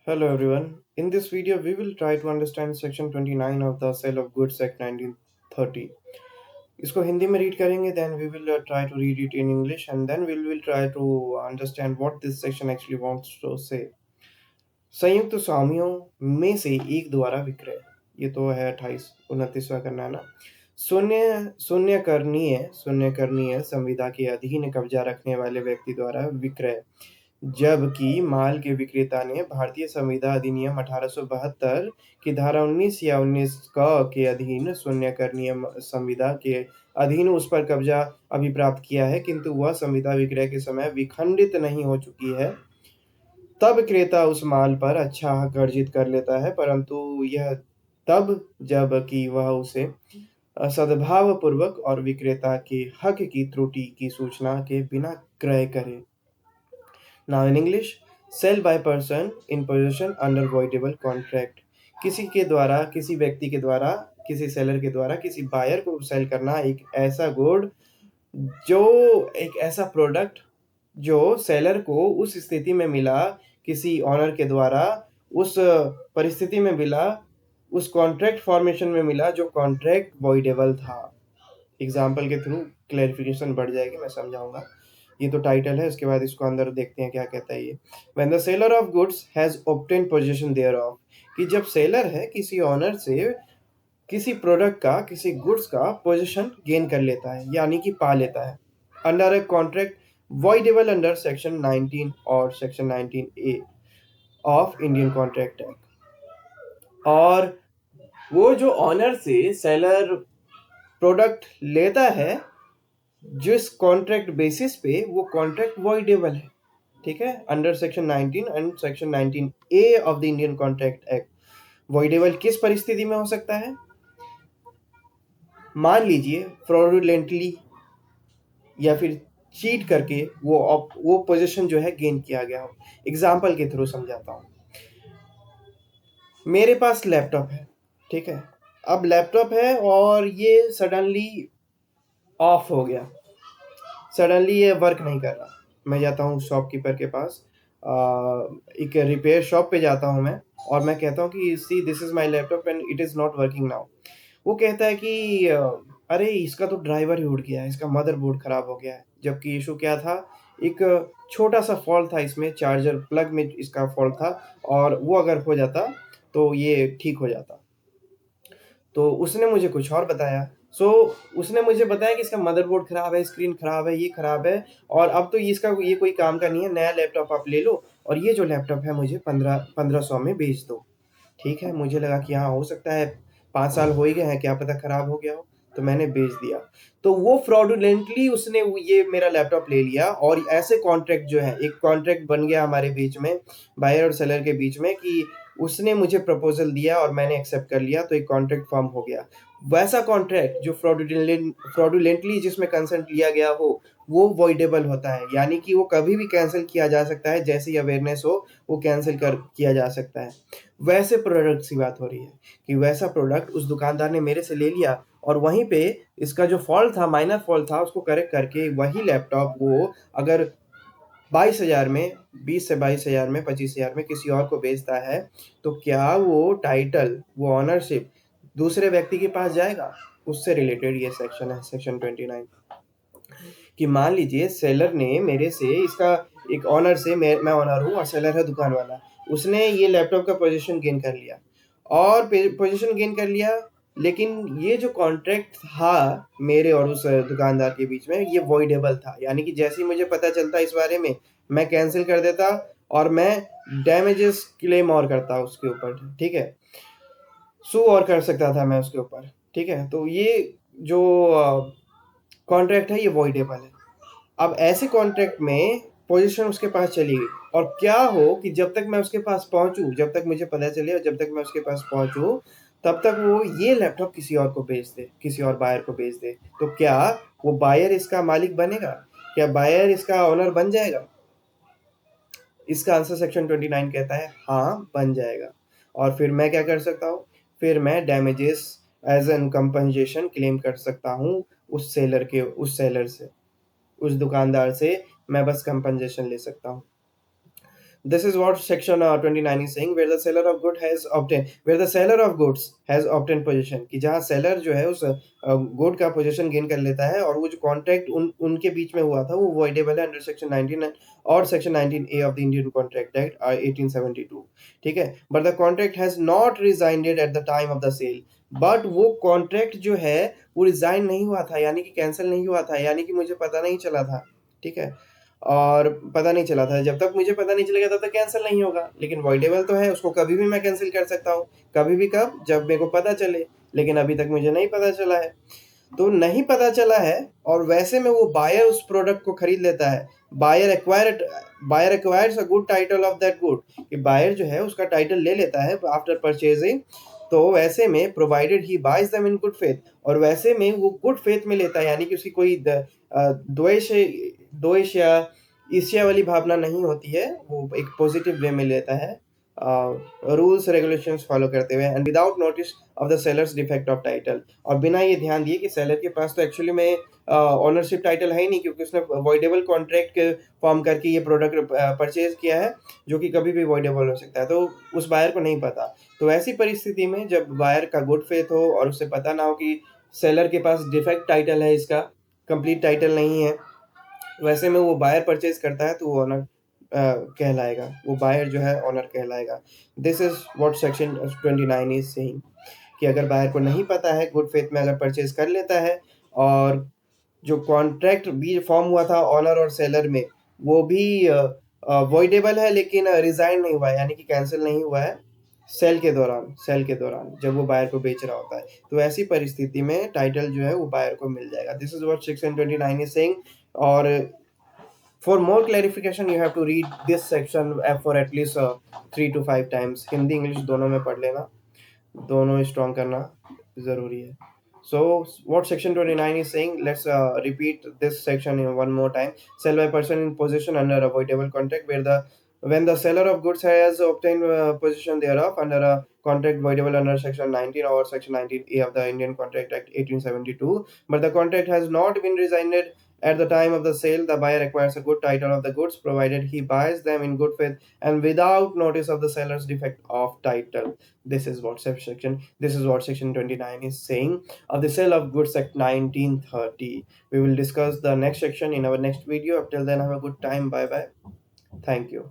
Hello everyone. In this video, we will try to understand section 29 of the Sale of Goods Act 1930. इसको हिंदी में read करेंगे, then we will try to read it in English, and then we will try to understand what this section actually wants to say. संयुक्त स्वामियों में से एक द्वारा विक्रय, ये तो है 28-29वां करना है ना। शून्य करणीय संविदा के अधीन कब्जा रखने वाले व्यक्ति द्वारा विक्रय, जबकि माल के विक्रेता ने भारतीय संविदा अधिनियम 1872 की धारा 19 या 19 क के अधीन शून्यकरणीय संविदा के अधीन उस पर कब्जा अभी प्राप्त किया है, किंतु वह संविदा विक्रय के समय विखंडित नहीं हो चुकी है, तब क्रेता उस माल पर अच्छा हक अर्जित कर लेता है, परंतु यह तब जबकि वह उसे सद्भाव पूर्वक और विक्रेता के हक की त्रुटि की सूचना के बिना क्रय करे। Now in English, sell by person in possession under voidable contract. किसी के द्वारा, किसी व्यक्ति के द्वारा, किसी सेलर के द्वारा किसी बायर को सेल करना एक ऐसा गुड, जो एक ऐसा प्रोडक्ट जो सेलर को उस स्थिति में मिला, किसी ऑनर के द्वारा उस परिस्थिति में मिला, उस कॉन्ट्रैक्ट फॉर्मेशन में मिला जो कॉन्ट्रैक्ट वॉइडेबल था। एग्जाम्पल के थ्रू क्लैरिफिकेशन बढ़ जाएगी, मैं समझाऊंगा। ये तो टाइटल है, उसके बाद इसको अंदर देखते हैं क्या कहता है ये। When the seller of goods has obtained possession thereof, कि जब सेलर है किसी ऑनर से किसी प्रोडक्ट का, किसी गुड्स का पोजीशन गेन कर लेता है, यानी कि पा लेता है, under a contract voidable under section 19 और section 19A of Indian contract act. और वो जो ऑनर से सेलर प्रोडक्ट लेता है जिस कॉन्ट्रैक्ट बेसिस पे, वो कॉन्ट्रैक्ट वॉइडेबल है, ठीक है, under section 19 and section 19A of the Indian contract act. Voidable किस परिस्थिति में हो सकता है? मान लीजिए फ्रॉडुलेंटली या फिर चीट करके वो पोजीशन जो है गेन किया गया हो। एग्जाम्पल के थ्रू समझाता हूँ। मेरे पास लैपटॉप है, ठीक है, अब लैपटॉप है और ये सडनली ऑफ हो गया, सडनली ये वर्क नहीं कर रहा। मैं जाता हूँ शॉपकीपर के पास, एक रिपेयर शॉप पे जाता हूँ मैं, और मैं कहता हूँ कि see this is my laptop and it is not working now. वो कहता है कि अरे इसका तो ड्राइवर ही उड़ गया है, इसका मदरबोर्ड खराब हो गया है। जबकि इशू क्या था? एक छोटा सा फॉल्ट था इसमें, चार्जर प्लग में इसका फॉल्ट था, और वो अगर हो जाता तो ये ठीक हो जाता। तो उसने मुझे कुछ और बताया। उसने मुझे बताया कि इसका मदरबोर्ड खराब है, स्क्रीन खराब है, ये खराब है, और अब तो इसका ये कोई काम का नहीं है, नया लैपटॉप आप ले लो और ये जो लैपटॉप है मुझे 1500 में बेच दो। ठीक है, मुझे लगा कि हाँ, हो सकता है 5 साल हो ही गए हैं, क्या पता खराब हो गया हो, तो मैंने बेच दिया। तो वो फ्रॉडुलेंटली उसने ये मेरा लैपटॉप ले लिया, और ऐसे कॉन्ट्रैक्ट जो है, एक कॉन्ट्रैक्ट बन गया हमारे बीच में, बायर और सेलर के बीच में, कि उसने मुझे प्रपोजल दिया और मैंने एक्सेप्ट कर लिया, तो एक कॉन्ट्रैक्ट फॉर्म हो गया। वैसा कॉन्ट्रैक्ट जो फ्रॉडुलेंटली जिसमें कंसेंट लिया गया हो, वो वॉइडेबल होता है, यानी कि वो कभी भी कैंसिल किया जा सकता है, जैसे ही अवेयरनेस हो वो कैंसिल कर किया जा सकता है। वैसे प्रोडक्ट की बात हो रही है कि वैसा प्रोडक्ट उस दुकानदार ने मेरे से ले लिया, और वहीं पे इसका जो फॉल्ट था, माइनर फॉल्ट था, उसको करेक्ट करके वही लैपटॉप वो अगर 22,000 में, 20 से 22,000 में, 25,000 में किसी और को बेचता है, तो क्या वो टाइटल, वो ऑनरशिप दूसरे व्यक्ति के पास जाएगा? उससे रिलेटेड ये सेक्शन है, सेक्शन 29। कि मान लीजिए सेलर ने मेरे से इसका, एक ऑनर से, मैं ऑनर हूँ और सेलर है दुकान वाला, उसने ये लैपटॉप का पोजीशन गेन कर लिया, और पोजीशन गेन कर लिया, लेकिन ये जो कॉन्ट्रैक्ट था मेरे और उस दुकानदार के बीच में, ये वॉइडेबल था, यानी कि जैसे ही मुझे पता चलता इस बारे में, मैं कैंसिल कर देता और मैं डैमेजेस क्लेम और करता उसके ऊपर, ठीक है, सू और कर सकता था मैं उसके ऊपर, ठीक है। तो ये जो कॉन्ट्रैक्ट है ये वॉइडेबल है। अब ऐसे कॉन्ट्रैक्ट में पोजीशन उसके पास चली गई, और क्या हो कि जब तक मैं उसके पास पहुंचूं, जब तक मुझे पता चले और जब तक मैं उसके पास पहुंचूं, तब तक वो ये लैपटॉप किसी और को बेच दे, किसी और बायर को बेच दे, तो क्या वो बायर इसका मालिक बनेगा? क्या बायर इसका ऑनर बन जाएगा? इसका आंसर सेक्शन 29 कहता है हाँ, बन जाएगा। और फिर मैं क्या कर सकता हूँ? फिर मैं damages as an compensation claim कर सकता हूँ उस सेलर से, उस दुकानदार से मैं बस कंपनसेशन ले सकता हूँ। This is what section 29 is saying, where the seller of good has obtained, where the seller of goods has obtained possession, कि जहाँ सेलर जो है उस गुड का पोजीशन गेन कर लेता है, और वो जो कॉन्ट्रैक्ट उनके बीच में हुआ था वो वॉइडेबल है अंडर सेक्शन 19 और section 19A of the Indian contract act 1872, ठीक है। But the contract has not rescinded at the time of the sale, but वो कॉन्ट्रैक्ट जो है वो रिजाइन नहीं हुआ था, यानी कि कैंसिल नहीं हुआ था, यानी कि मुझे पता नहीं चला था, ठीक है। और पता नहीं चला था, जब तक मुझे पता नहीं चलेगा तब तक कैंसिल नहीं होगा, लेकिन वॉइडेबल तो है, उसको कभी भी मैं कैंसिल कर सकता हूँ, कभी भी, कब, जब मेरे को पता चले, लेकिन अभी तक मुझे नहीं पता चला है। तो नहीं पता चला है, और वैसे में वो बायर उस प्रोडक्ट को खरीद लेता है। Buyer acquires a good title of that good, कि बायर जो है उसका टाइटल ले लेता है आफ्टर परचेजिंग। तो वैसे में provided he buys them in good faith, और वैसे में वो गुड फेथ में लेता है, यानी कि उसकी कोई द्वेष द्वेष या ईर्ष्या वाली भावना नहीं होती है, वो एक पॉजिटिव वे में लेता है, रूल्स रेगुलेशंस फॉलो करते हुए, and without notice of the sellers defect of title, और बिना ये ध्यान दिए कि सेलर के पास तो एक्चुअली में ऑनरशिप टाइटल है ही नहीं, क्योंकि उसने वॉइडेबल कॉन्ट्रैक्ट फॉर्म करके ये प्रोडक्ट परचेज किया है, जो कि कभी भी वॉइडेबल हो सकता है, तो उस बायर को नहीं पता। तो ऐसी परिस्थिति में जब बायर का गुड फेथ हो और उसे पता ना हो कि सेलर के पास डिफेक्ट टाइटल है, इसका कंप्लीट टाइटल नहीं है, वैसे में वो बायर परचेज करता है, तो वो ऑनर कहलाएगा, वो बायर जो है ऑनर कहलाएगा। This is what section 29 is saying, कि अगर बायर को नहीं पता है, गुड फेथ में अगर परचेज कर लेता है, और जो कॉन्ट्रैक्ट भी फॉर्म हुआ था ऑनर और सेलर में, वो भी वॉइडेबल है, लेकिन रिजाइन नहीं हुआ है, यानी कि कैंसिल नहीं हुआ है सेल के दौरान जब वो बायर को बेच रहा होता है, तो ऐसी परिस्थिति में टाइटल जो है वो बायर को मिल जाएगा। This is what section 29 is saying. और for more clarification you have to read this section for at least 3 to 5 times, Hindi English दोनों में पढ़ लेना, दोनों स्ट्रॉन्ग करना ज़रूरी है। So what section 29 is saying, let's repeat this section in one more time. Sell by person in possession under avoidable contract, where the when the seller of goods has obtained possession thereof under a contract voidable under section 19 or section 19A of the Indian Contract Act 1872, but the contract has not been resigned at the time of the sale, the buyer acquires a good title of the goods provided he buys them in good faith and without notice of the seller's defect of title. This is what section 29 is saying of the sale of goods act 1930. We will discuss the next section in our next video. Up till then, have a good time. Bye bye. Thank you.